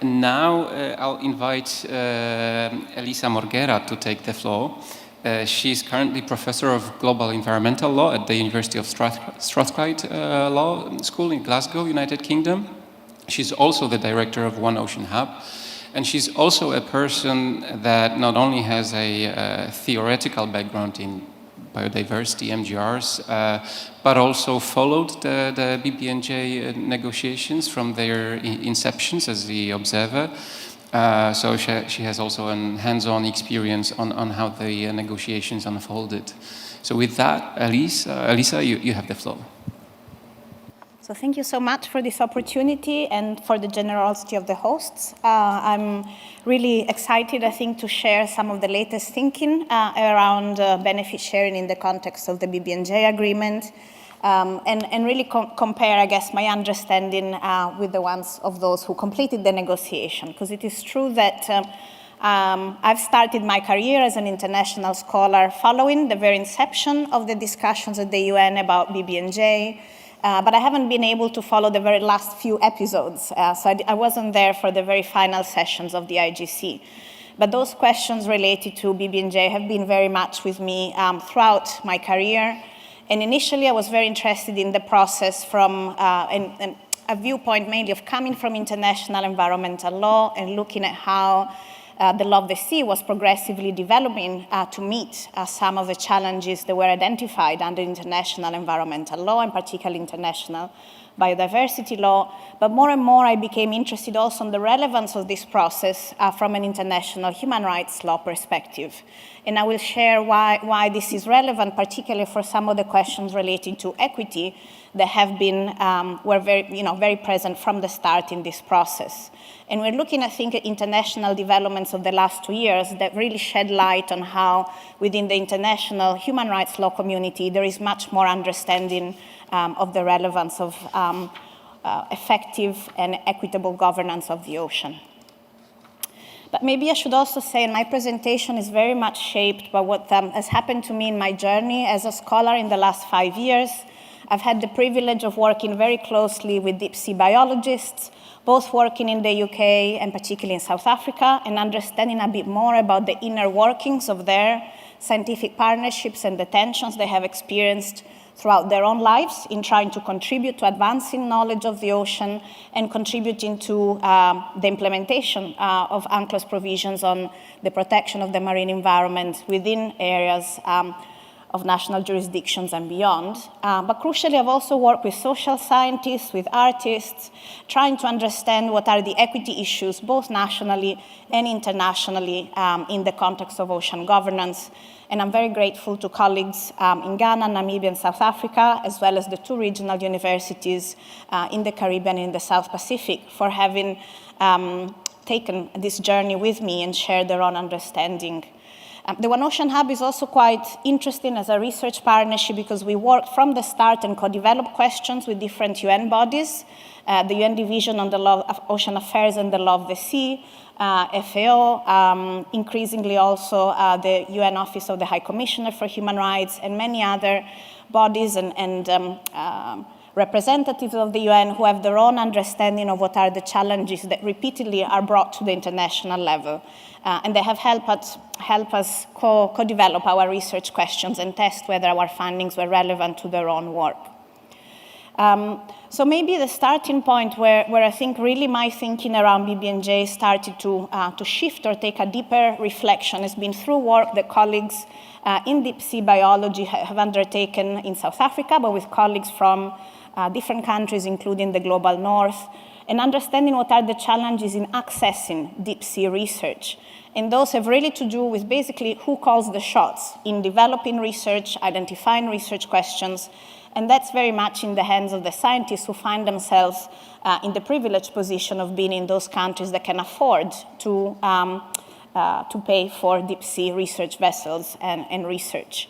Now I'll invite Elisa MORGERA to take the floor. She's currently Professor of Global Environmental Law at the University of Strathclyde Law School in Glasgow, United Kingdom. She's also the director of One Ocean Hub. And she's also a person that not only has a theoretical background in biodiversity, MGRs, but also followed the BBNJ negotiations from their inceptions as the observer. So she has also a hands-on experience on how the negotiations unfolded. So with that, Elisa, you have the floor. So thank you so much for this opportunity and for the generosity of the hosts. I'm really excited, I think, to share some of the latest thinking around benefit sharing in the context of the BBNJ Agreement, and really compare, I guess, my understanding with the ones of those who completed the negotiation. Because it is true that I've started my career as an international scholar following the very inception of the discussions at the UN about BBNJ. But I haven't been able to follow the very last few episodes. So I wasn't there for the very final sessions of the IGC. But those questions related to BBNJ have been very much with me throughout my career. And initially, I was very interested in the process from a viewpoint mainly of coming from international environmental law and looking at how the law of the sea was progressively developing to meet some of the challenges that were identified under international environmental law, and particularly international biodiversity law. But more and more, I became interested also in the relevance of this process from an international human rights law perspective. And I will share why this is relevant, particularly for some of the questions relating to equity that have been, were very present from the start in this process. And we're looking, I think, at international developments of the last 2 years that really shed light on how within the international human rights law community, there is much more understanding of the relevance of effective and equitable governance of the ocean. But maybe I should also say my presentation is very much shaped by what has happened to me in my journey as a scholar in the last 5 years. I've had the privilege of working very closely with deep sea biologists, both working in the UK and particularly in South Africa, and understanding a bit more about the inner workings of their scientific partnerships and the tensions they have experienced throughout their own lives in trying to contribute to advancing knowledge of the ocean and contributing to the implementation of UNCLOS provisions on the protection of the marine environment within areas of national jurisdictions and beyond. But crucially, I've also worked with social scientists, with artists, trying to understand what are the equity issues, both nationally and internationally, in the context of ocean governance. And I'm very grateful to colleagues in Ghana, Namibia, and South Africa, as well as the 2 regional universities in the Caribbean and in the South Pacific for having taken this journey with me and shared their own understanding. The One Ocean Hub is also quite interesting as a research partnership because we worked from the start and co-developed questions with different UN bodies, the UN Division on the Law of Ocean Affairs and the Law of the Sea, FAO, increasingly also the UN Office of the High Commissioner for Human Rights, and many other bodies and representatives of the UN who have their own understanding of what are the challenges that repeatedly are brought to the international level. And they have helped us co-develop our research questions and test whether our findings were relevant to their own work. So maybe the starting point where I think really my thinking around BBNJ started to shift or take a deeper reflection has been through work that colleagues in deep sea biology have undertaken in South Africa, but with colleagues from different countries, including the global north, and understanding what are the challenges in accessing deep sea research. And those have really to do with basically who calls the shots in developing research, identifying research questions, and that's very much in the hands of the scientists who find themselves in the privileged position of being in those countries that can afford to pay for deep sea research vessels and research.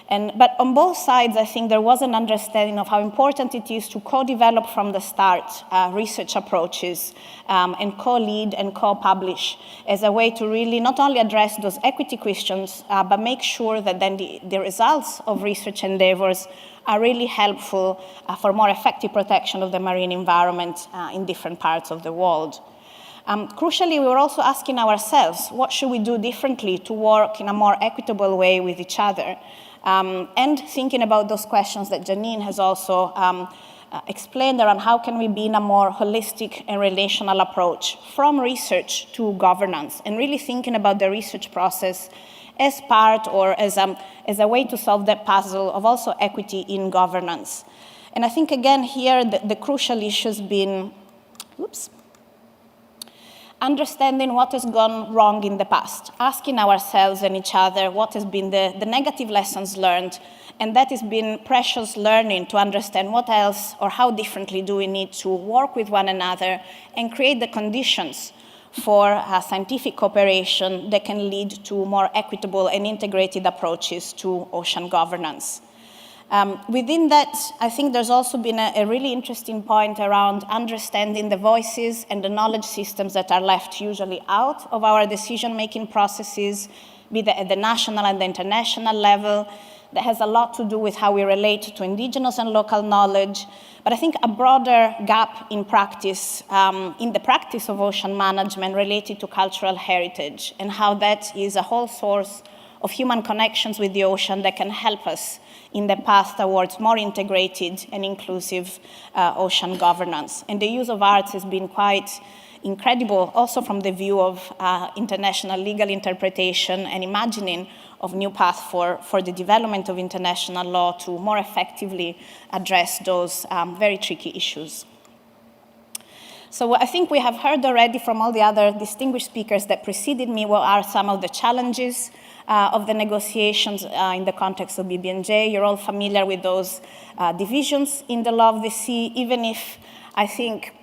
But on both sides, I think there was an understanding of how important it is to co-develop from the start research approaches and co-lead and co-publish as a way to really not only address those equity questions, but make sure that then the results of research endeavors are really helpful for more effective protection of the marine environment in different parts of the world. Crucially, we were also asking ourselves, what should we do differently to work in a more equitable way with each other? And thinking about those questions that Janine has also explained around how can we be in a more holistic and relational approach from research to governance, and really thinking about the research process as part or as a way to solve that puzzle of also equity in governance. And I think, again, here, the crucial issue has been, understanding what has gone wrong in the past, asking ourselves and each other what has been the negative lessons learned, and that has been precious learning to understand what else or how differently do we need to work with one another and create the conditions for scientific cooperation that can lead to more equitable and integrated approaches to ocean governance. Within that, I think there's also been a really interesting point around understanding the voices and the knowledge systems that are left usually out of our decision-making processes, be that at the national and the international level. That has a lot to do with how we relate to indigenous and local knowledge. But I think a broader gap in practice, in the practice of ocean management related to cultural heritage, and how that is a whole source of human connections with the ocean that can help us in the path towards more integrated and inclusive ocean governance. And the use of arts has been quite incredible, also from the view of international legal interpretation and imagining of new paths for the development of international law to more effectively address those very tricky issues. So I think we have heard already from all the other distinguished speakers that preceded me what are some of the challenges of the negotiations in the context of BBNJ. You're all familiar with those divisions in the law of the sea, even if I think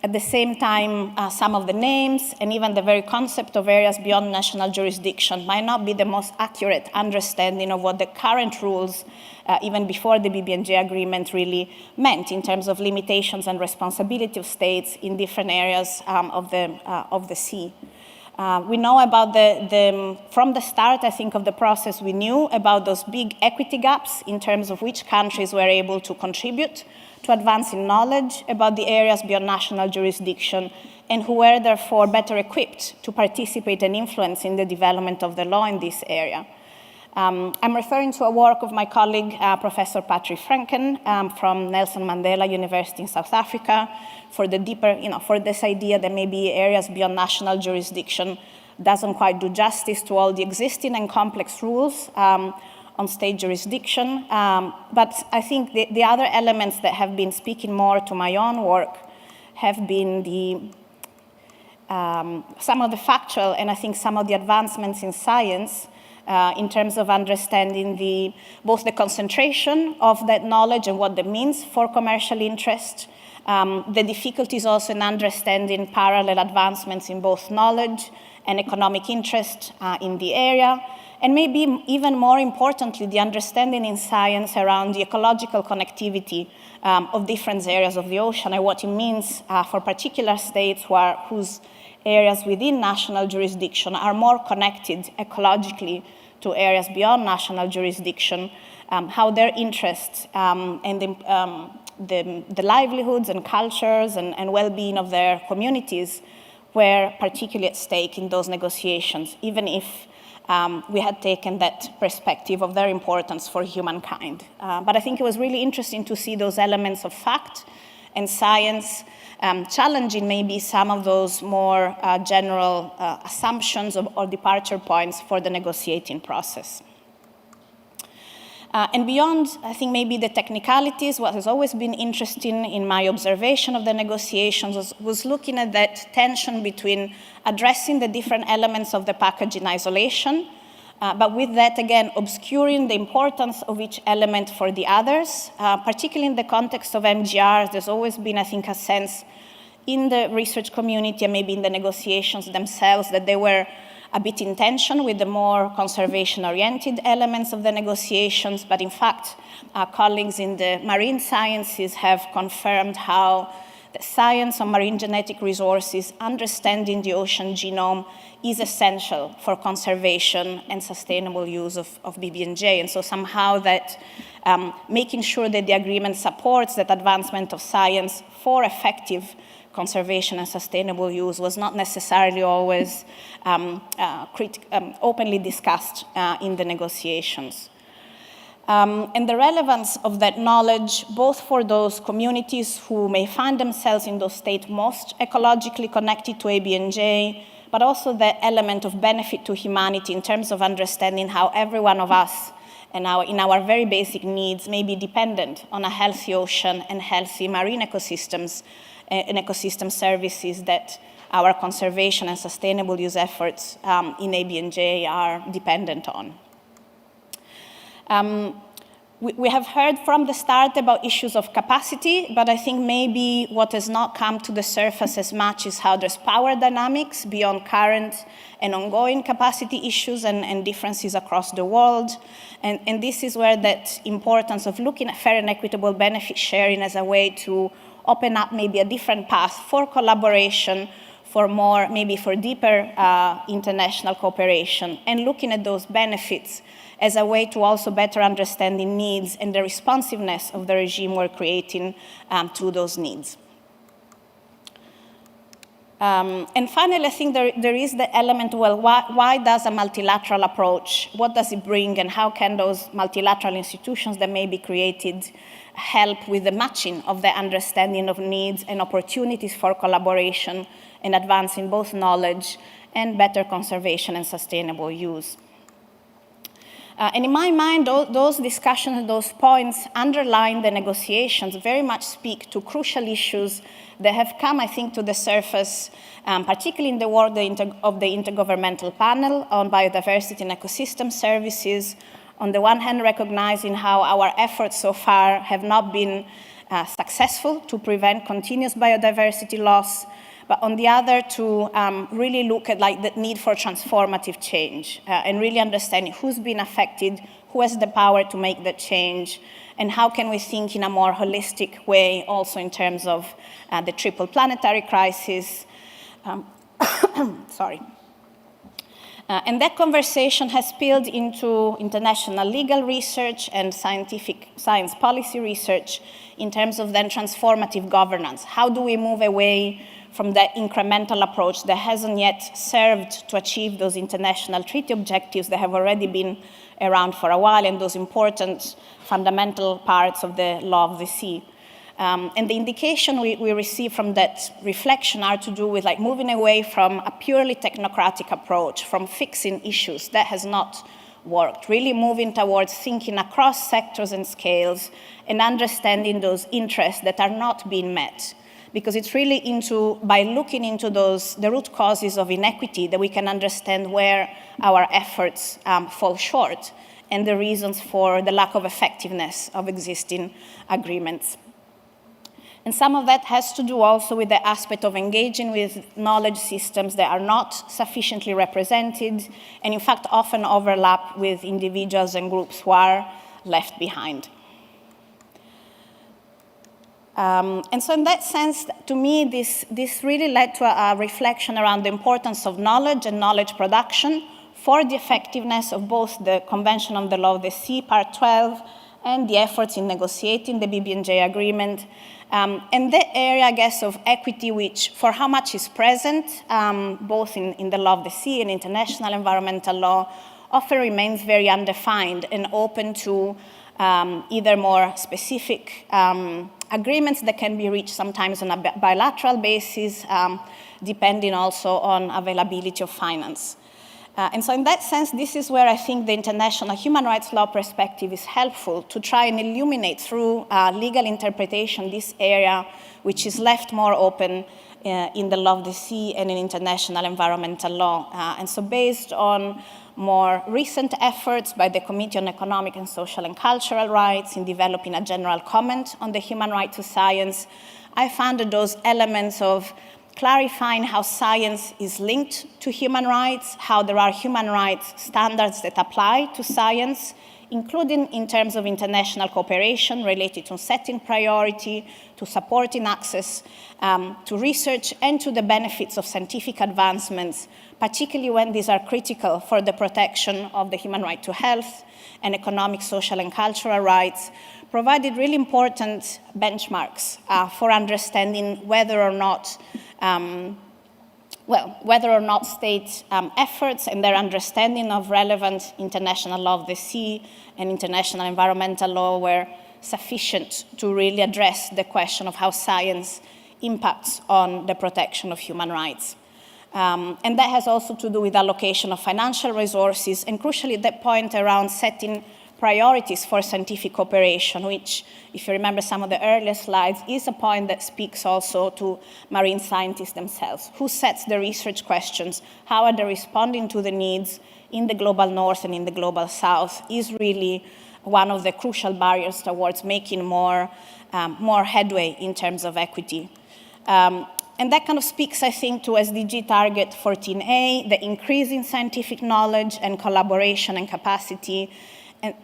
at the same time, some of the names and even the very concept of areas beyond national jurisdiction might not be the most accurate understanding of what the current rules, even before the BBNJ agreement, really meant in terms of limitations and responsibility of states in different areas of the sea. We know about from the start, I think, of the process, we knew about those big equity gaps in terms of which countries were able to contribute to advancing knowledge about the areas beyond national jurisdiction, and who were therefore better equipped to participate and influence in the development of the law in this area. I'm referring to a work of my colleague, Professor Patrick Franken from Nelson Mandela University in South Africa, for the deeper, for this idea that maybe areas beyond national jurisdiction doesn't quite do justice to all the existing and complex rules on state jurisdiction. But I think the other elements that have been speaking more to my own work have been some of the factual and I think some of the advancements in science in terms of understanding both the concentration of that knowledge and what that means for commercial interest, the difficulties also in understanding parallel advancements in both knowledge and economic interest in the area, and maybe even more importantly, the understanding in science around the ecological connectivity of different areas of the ocean and what it means for particular states whose areas within national jurisdiction are more connected ecologically to areas beyond national jurisdiction, how their interests and the livelihoods and cultures and well-being of their communities were particularly at stake in those negotiations, even if we had taken that perspective of their importance for humankind. But I think it was really interesting to see those elements of fact and science challenging maybe some of those more general assumptions or departure points for the negotiating process. And beyond, I think maybe the technicalities, what has always been interesting in my observation of the negotiations was looking at that tension between addressing the different elements of the package in isolation, but with that, again, obscuring the importance of each element for the others, particularly in the context of MGRs. There's always been, I think, a sense in the research community and maybe in the negotiations themselves that they were a bit in tension with the more conservation-oriented elements of the negotiations, but in fact, our colleagues in the marine sciences have confirmed how the science on marine genetic resources, understanding the ocean genome, is essential for conservation and sustainable use of BBNJ. And so somehow that making sure that the agreement supports that advancement of science for effective conservation and sustainable use was not necessarily always openly discussed in the negotiations. And the relevance of that knowledge, both for those communities who may find themselves in those states most ecologically connected to ABNJ, but also the element of benefit to humanity in terms of understanding how every one of us and in our very basic needs may be dependent on a healthy ocean and healthy marine ecosystems and ecosystem services that our conservation and sustainable use efforts in ABNJ are dependent on. We have heard from the start about issues of capacity, but I think maybe what has not come to the surface as much is how there's power dynamics beyond current and ongoing capacity issues and differences across the world. And this is where that importance of looking at fair and equitable benefit sharing as a way to open up maybe a different path for collaboration, for more, maybe for deeper international cooperation, and looking at those benefits as a way to also better understand the needs and the responsiveness of the regime we're creating to those needs. And finally, I think there is the element, well, why does a multilateral approach, what does it bring, and how can those multilateral institutions that may be created help with the matching of the understanding of needs and opportunities for collaboration and advancing both knowledge and better conservation and sustainable use. And in my mind, those discussions and those points underlying the negotiations very much speak to crucial issues that have come, I think, to the surface, particularly in the work of the Intergovernmental Panel on Biodiversity and Ecosystem Services. On the one hand, recognizing how our efforts so far have not been successful to prevent continuous biodiversity loss, but on the other, to really look at the need for transformative change and really understanding who's been affected, who has the power to make that change, and how can we think in a more holistic way also in terms of the triple planetary crisis. Sorry. And that conversation has spilled into international legal research and science policy research in terms of then transformative governance. How do we move away from that incremental approach that hasn't yet served to achieve those international treaty objectives that have already been around for a while and those important fundamental parts of the law of the sea. And the indication we receive from that reflection are to do with moving away from a purely technocratic approach, from fixing issues. That has not worked. Really moving towards thinking across sectors and scales and understanding those interests that are not being met. Because it's really by looking into the root causes of inequity that we can understand where our efforts fall short and the reasons for the lack of effectiveness of existing agreements. And some of that has to do also with the aspect of engaging with knowledge systems that are not sufficiently represented and in fact often overlap with individuals and groups who are left behind. And so in that sense, to me, this really led to a reflection around the importance of knowledge and knowledge production for the effectiveness of both the Convention on the Law of the Sea, Part 12, and the efforts in negotiating the BBNJ Agreement. And that area, I guess, of equity, which for how much is present, both in the law of the sea and international environmental law, often remains very undefined and open to either more specific agreements that can be reached sometimes on a bilateral basis, depending also on availability of finance. And so in that sense, this is where I think the international human rights law perspective is helpful to try and illuminate through legal interpretation this area which is left more open in the law of the sea and in international environmental law. And so based on more recent efforts by the Committee on Economic and Social and Cultural Rights in developing a general comment on the human right to science, I found that those elements of clarifying how science is linked to human rights, how there are human rights standards that apply to science, including in terms of international cooperation related to setting priority, to supporting access to research, and to the benefits of scientific advancements, particularly when these are critical for the protection of the human right to health and economic, social, and cultural rights, provided really important benchmarks for understanding whether or not state efforts and their understanding of relevant international law of the sea and international environmental law were sufficient to really address the question of how science impacts on the protection of human rights. And that has also to do with allocation of financial resources, and crucially that point around setting priorities for scientific cooperation, which, if you remember some of the earlier slides, is a point that speaks also to marine scientists themselves. Who sets the research questions? How are they responding to the needs in the global north and in the global south is really one of the crucial barriers towards making more headway in terms of equity. And that kind of speaks, I think, to SDG target 14A, the increase in scientific knowledge and collaboration and capacity.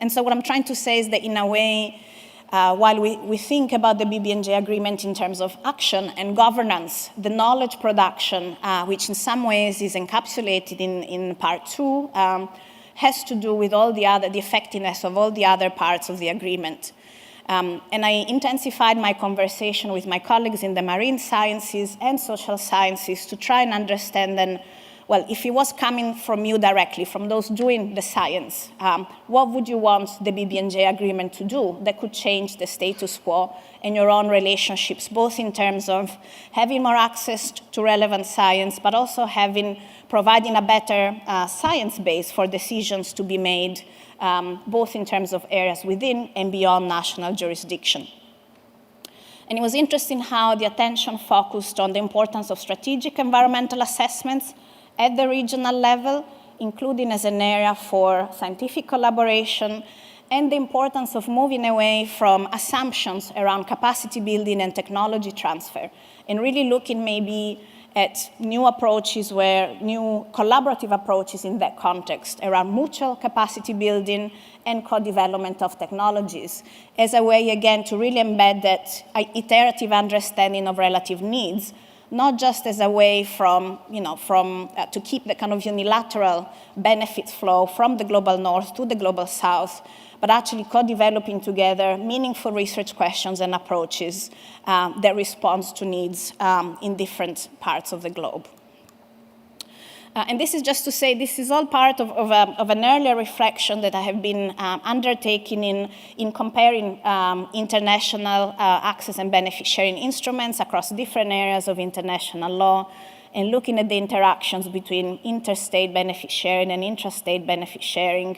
And so what I'm trying to say is that in a way, while we think about the BBNJ agreement in terms of action and governance, the knowledge production, which in some ways is encapsulated in part 2, has to do with all the effectiveness of all the other parts of the agreement. And I intensified my conversation with my colleagues in the marine sciences and social sciences to try and understand then, well, if it was coming from you directly, from those doing the science, what would you want the BBNJ agreement to do that could change the status quo and your own relationships, both in terms of having more access to relevant science, but also providing a better science base for decisions to be made, both in terms of areas within and beyond national jurisdiction. And it was interesting how the attention focused on the importance of strategic environmental assessments at the regional level, including as an area for scientific collaboration, and the importance of moving away from assumptions around capacity building and technology transfer, and really looking maybe at new approaches new collaborative approaches in that context around mutual capacity building and co-development of technologies as a way, again, to really embed that iterative understanding of relative needs, not just as a way to keep the kind of unilateral benefits flow from the global north to the global south, but actually co-developing together meaningful research questions and approaches that respond to needs in different parts of the globe. And this is just to say, this is all part of an earlier reflection that I have been undertaking in comparing international access and benefit sharing instruments across different areas of international law, and looking at the interactions between interstate benefit sharing and intrastate benefit sharing.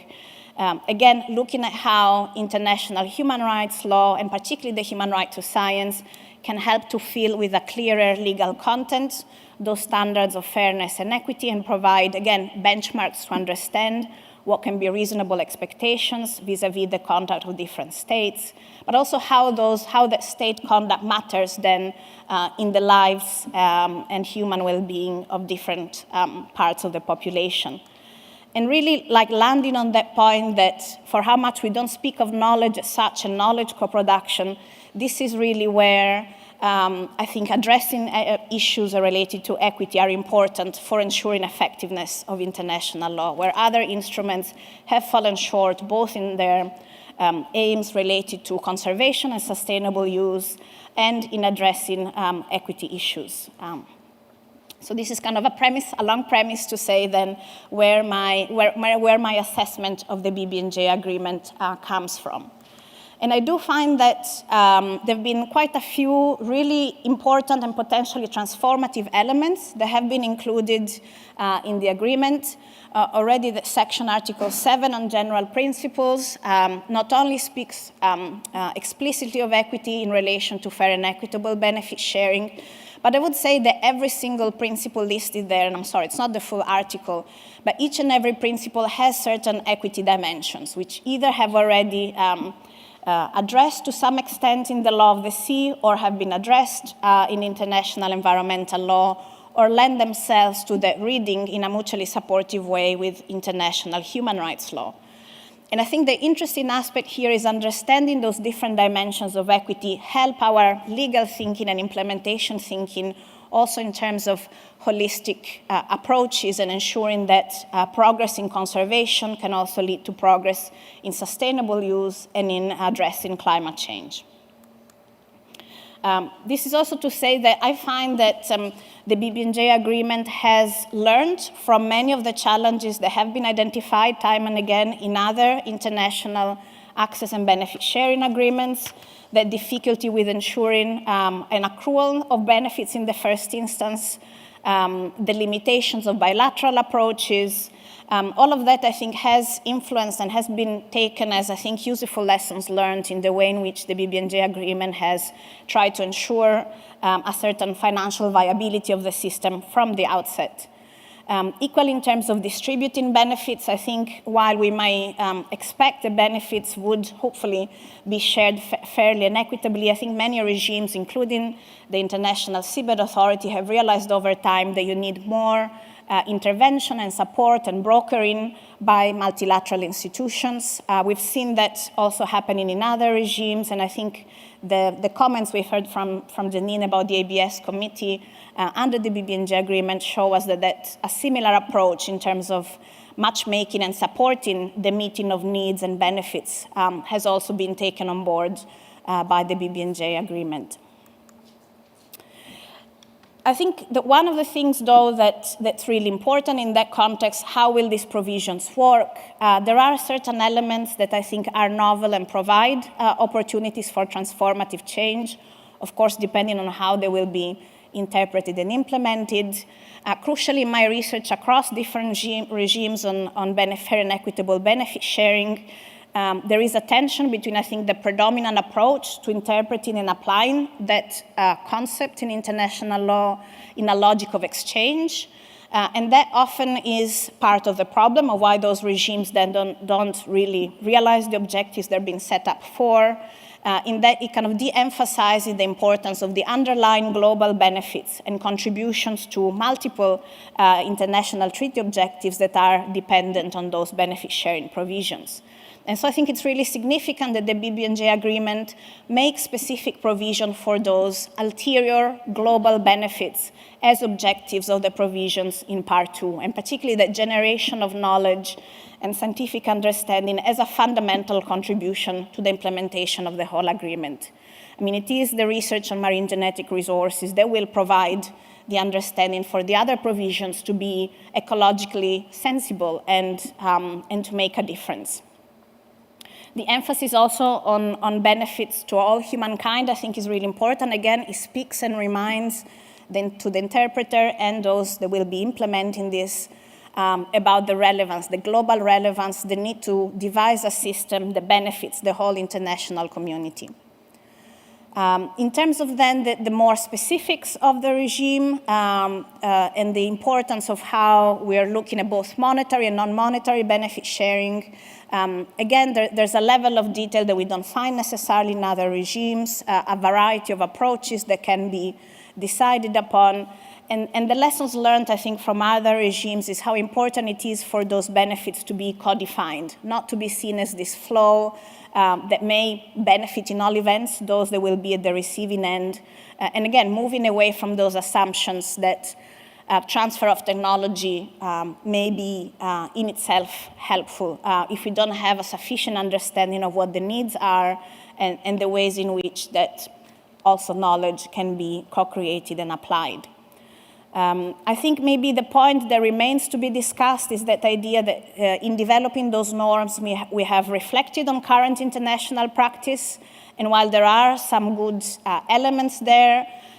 Again, looking at how international human rights law, and particularly the human right to science, can help to fill with a clearer legal content those standards of fairness and equity, and provide, again, benchmarks to understand what can be reasonable expectations vis-a-vis the conduct of different states, but also how that state conduct matters then in the lives and human well-being of different parts of the population. And really landing on that point that for how much we don't speak of knowledge as such and knowledge co-production, this is really where I think addressing issues related to equity are important for ensuring effectiveness of international law, where other instruments have fallen short both in their aims related to conservation and sustainable use and in addressing equity issues. So this is kind of a long premise to say then where my assessment of the BBNJ agreement comes from. And I do find that there have been quite a few really important and potentially transformative elements that have been included in the agreement. Already the section Article 7 on general principles not only speaks explicitly of equity in relation to fair and equitable benefit sharing, but I would say that every single principle listed there, and I'm sorry, it's not the full article, but each and every principle has certain equity dimensions, which either have already addressed to some extent in the law of the sea or have been addressed in international environmental law, or lend themselves to that reading in a mutually supportive way with international human rights law. And I think the interesting aspect here is understanding those different dimensions of equity help our legal thinking and implementation thinking also in terms of holistic approaches and ensuring that progress in conservation can also lead to progress in sustainable use and in addressing climate change. This is also to say that I find that the BBNJ agreement has learned from many of the challenges that have been identified time and again in other international access and benefit sharing agreements, the difficulty with ensuring an accrual of benefits in the first instance, the limitations of bilateral approaches. All of that, I think, has influenced and has been taken as, I think, useful lessons learned in the way in which the BBNJ agreement has tried to ensure a certain financial viability of the system from the outset. Equally, in terms of distributing benefits, I think while we might expect the benefits would hopefully be shared fairly and equitably, I think many regimes, including the International Seabed Authority, have realized over time that you need more intervention and support and brokering by multilateral institutions. We've seen that also happening in other regimes, and I think the comments we've heard from Janine about the ABS committee under the BBNJ agreement show us that a similar approach in terms of matchmaking and supporting the meeting of needs and benefits has also been taken on board by the BBNJ agreement. I think that one of the things, though, that's really important in that context, how will these provisions work? There are certain elements that I think are novel and provide opportunities for transformative change, of course, depending on how they will be interpreted and implemented. Crucially, in my research across different regimes on fair and equitable benefit sharing, there is a tension between, I think, the predominant approach to interpreting and applying that concept in international law in a logic of exchange. And that often is part of the problem of why those regimes then don't really realize the objectives they're being set up for, in that it kind of de-emphasizes the importance of the underlying global benefits and contributions to multiple international treaty objectives that are dependent on those benefit sharing provisions. And so I think it's really significant that the BBNJ agreement makes specific provision for those ulterior global benefits as objectives of the provisions in Part 2, and particularly that generation of knowledge and scientific understanding as a fundamental contribution to the implementation of the whole agreement. I mean, it is the research on marine genetic resources that will provide the understanding for the other provisions to be ecologically sensible and to make a difference. The emphasis also on benefits to all humankind, I think, is really important. Again, it speaks and reminds to the interpreter and those that will be implementing this about the relevance, the global relevance, the need to devise a system that benefits the whole international community. In terms of then the more specifics of the regime and the importance of how we are looking at both monetary and non-monetary benefit sharing, again, there's a level of detail that we don't find necessarily in other regimes, a variety of approaches that can be decided upon. And the lessons learned, I think, from other regimes is how important it is for those benefits to be codified, not to be seen as this flow that may benefit in all events, those that will be at the receiving end. And again, moving away from those assumptions that transfer of technology may be in itself helpful if we don't have a sufficient understanding of what the needs are and the ways in which that also knowledge can be co-created and applied. I think maybe the point that remains to be discussed is that idea that in developing those norms, we have reflected on current international practice, and while there are some good elements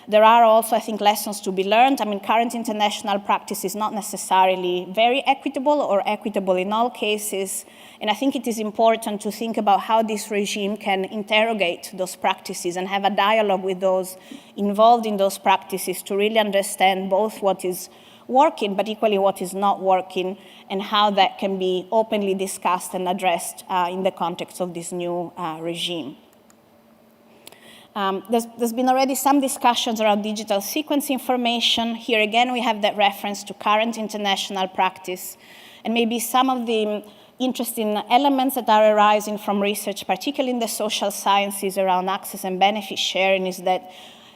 there are also, I think, lessons to be learned. I mean, current international practice is not necessarily very equitable or equitable in all cases, and I think it is important to think about how this regime can interrogate those practices and have a dialogue with those involved in those practices to really understand both what is working, but equally what is not working, and how that can be openly discussed and addressed in the context of this new regime. There's been already some discussions around digital sequence information. Here again, we have that reference to current international practice, and maybe some of the interesting elements that are arising from research, particularly in the social sciences around access and benefit sharing, is that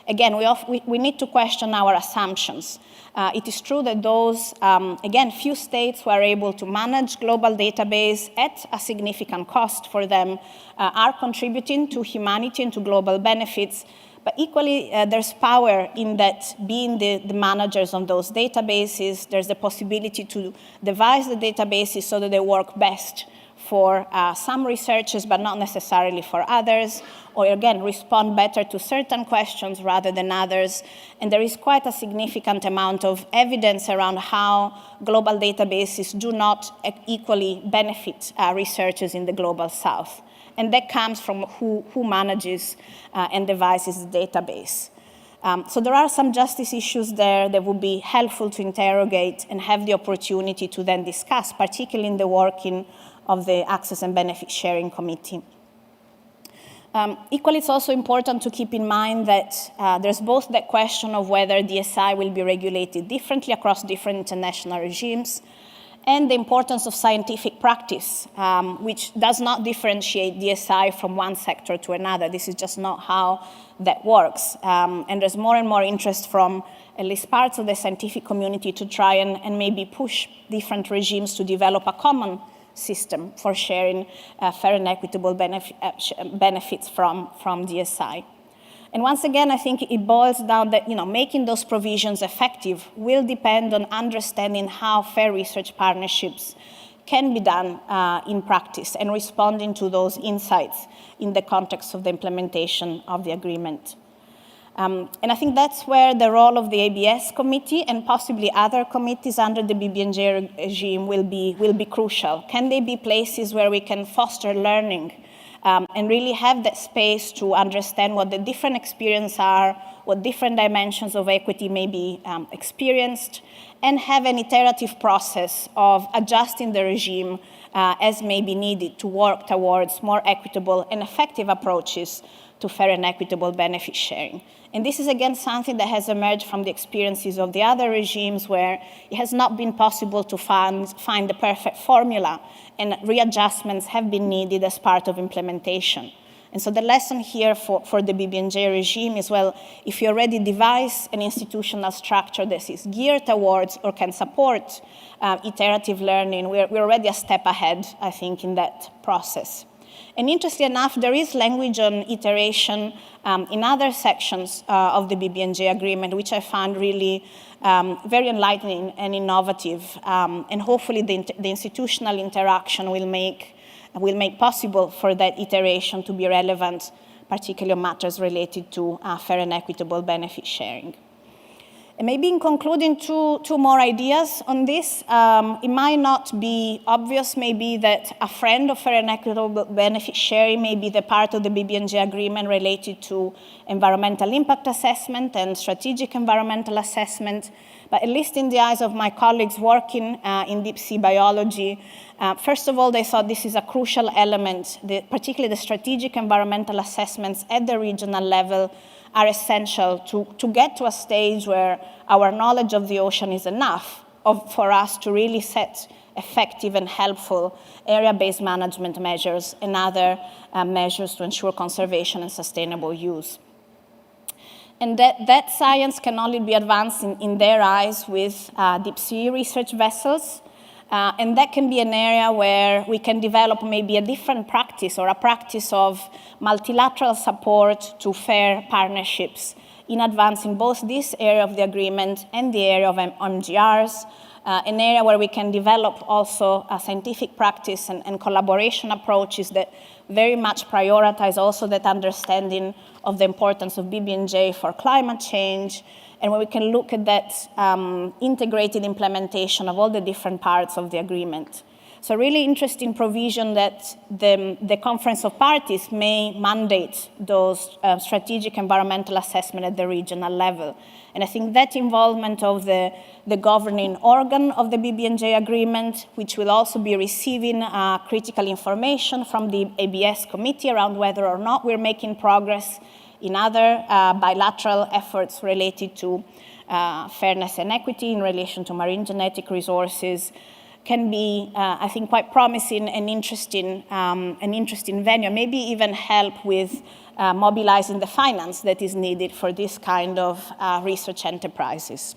again, we need to question our assumptions. It is true that those, again, few states who are able to manage global database at a significant cost for them are contributing to humanity and to global benefits. But equally, there's power in that being the managers on those databases. There's the possibility to devise the databases so that they work best for some researchers, but not necessarily for others, or again, respond better to certain questions rather than others. And there is quite a significant amount of evidence around how global databases do not equally benefit researchers in the global south. And that comes from who manages and devises the database. So there are some justice issues there that would be helpful to interrogate and have the opportunity to then discuss, particularly in the working of the Access and Benefit Sharing Committee. Equally, it's also important to keep in mind that there's both that question of whether DSI will be regulated differently across different international regimes, and the importance of scientific practice, which does not differentiate DSI from one sector to another. This is just not how that works. And there's more and more interest from at least parts of the scientific community to try and maybe push different regimes to develop a common system for sharing fair and equitable benefits from DSI. And once again, I think it boils down that making those provisions effective will depend on understanding how fair research partnerships can be done in practice and responding to those insights in the context of the implementation of the agreement. And I think that's where the role of the ABS committee and possibly other committees under the BBNJ regime will be crucial. Can they be places where we can foster learning and really have that space to understand what the different experiences are, what different dimensions of equity may be experienced, and have an iterative process of adjusting the regime as may be needed to work towards more equitable and effective approaches to fair and equitable benefit sharing. And this is, again, something that has emerged from the experiences of the other regimes where it has not been possible to find the perfect formula, and readjustments have been needed as part of implementation. And so the lesson here for the BBNJ regime is, well, if you already devise an institutional structure that is geared towards or can support iterative learning, we're already a step ahead, I think, in that process. And interestingly enough, there is language on iteration in other sections of the BBNJ agreement, which I found really very enlightening and innovative. And hopefully the institutional interaction will make possible for that iteration to be relevant, particularly on matters related to fair and equitable benefit sharing. And maybe in concluding, two more ideas on this. It might not be obvious maybe that a friend of fair and equitable benefit sharing may be the part of the BBNJ agreement related to environmental impact assessment and strategic environmental assessment. But at least in the eyes of my colleagues working in deep sea biology, first of all, they thought this is a crucial element, particularly the strategic environmental assessments at the regional level are essential to get to a stage where our knowledge of the ocean is enough for us to really set effective and helpful area-based management measures and other measures to ensure conservation and sustainable use. And that science can only be advanced in their eyes with deep sea research vessels. And that can be an area where we can develop maybe a different practice or a practice of multilateral support to fair partnerships in advancing both this area of the agreement and the area of MGRs, an area where we can develop also a scientific practice and collaboration approaches that very much prioritize also that understanding of the importance of BBNJ for climate change, and where we can look at that integrated implementation of all the different parts of the agreement. So a really interesting provision that the Conference of Parties may mandate those strategic environmental assessment at the regional level. And I think that involvement of the governing organ of the BBNJ agreement, which will also be receiving critical information from the ABS committee around whether or not we're making progress in other bilateral efforts related to fairness and equity in relation to marine genetic resources, can be, I think, quite promising and interesting venue, maybe even help with mobilizing the finance that is needed for this kind of research enterprises.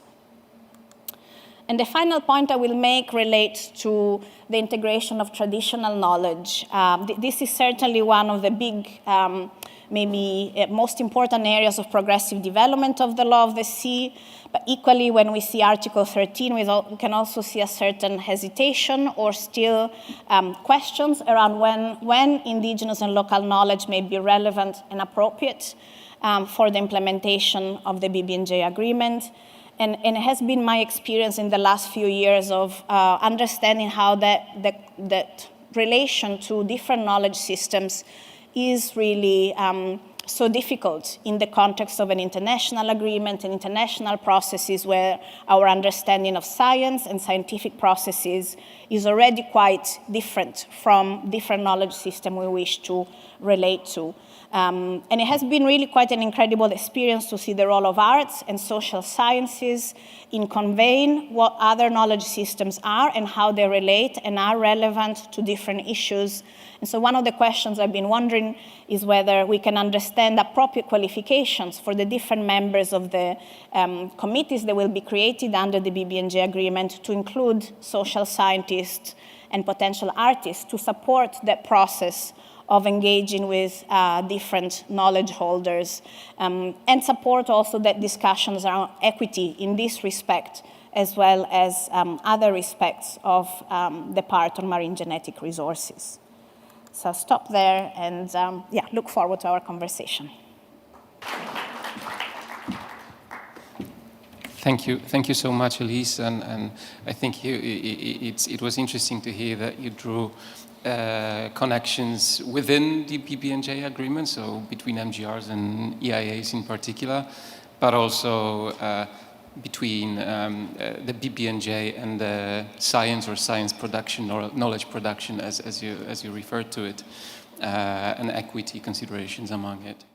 And the final point I will make relates to the integration of traditional knowledge. This is certainly one of the big, maybe most important areas of progressive development of the law of the sea. But equally, when we see Article 13, we can also see a certain hesitation or still questions around when indigenous and local knowledge may be relevant and appropriate for the implementation of the BBNJ Agreement. And it has been my experience in the last few years of understanding how that relation to different knowledge systems is really so difficult in the context of an international agreement and international processes where our understanding of science and scientific processes is already quite different from different knowledge system we wish to relate to. And it has been really quite an incredible experience to see the role of arts and social sciences in conveying what other knowledge systems are and how they relate and are relevant to different issues. And so one of the questions I've been wondering is whether we can understand appropriate qualifications for the different members of the committees that will be created under the BBNJ Agreement to include social scientists and potential artists to support that process of engaging with different knowledge holders, and support also that discussions around equity in this respect, as well as other respects of the part on marine genetic resources. So I'll stop there and look forward to our conversation. Thank you so much, Elise, and I think it was interesting to hear that you drew connections within the BBNJ agreement, so between MGRs and EIAs in particular, but also between the BBNJ and the science or science production or knowledge production, as you referred to it, and equity considerations among it.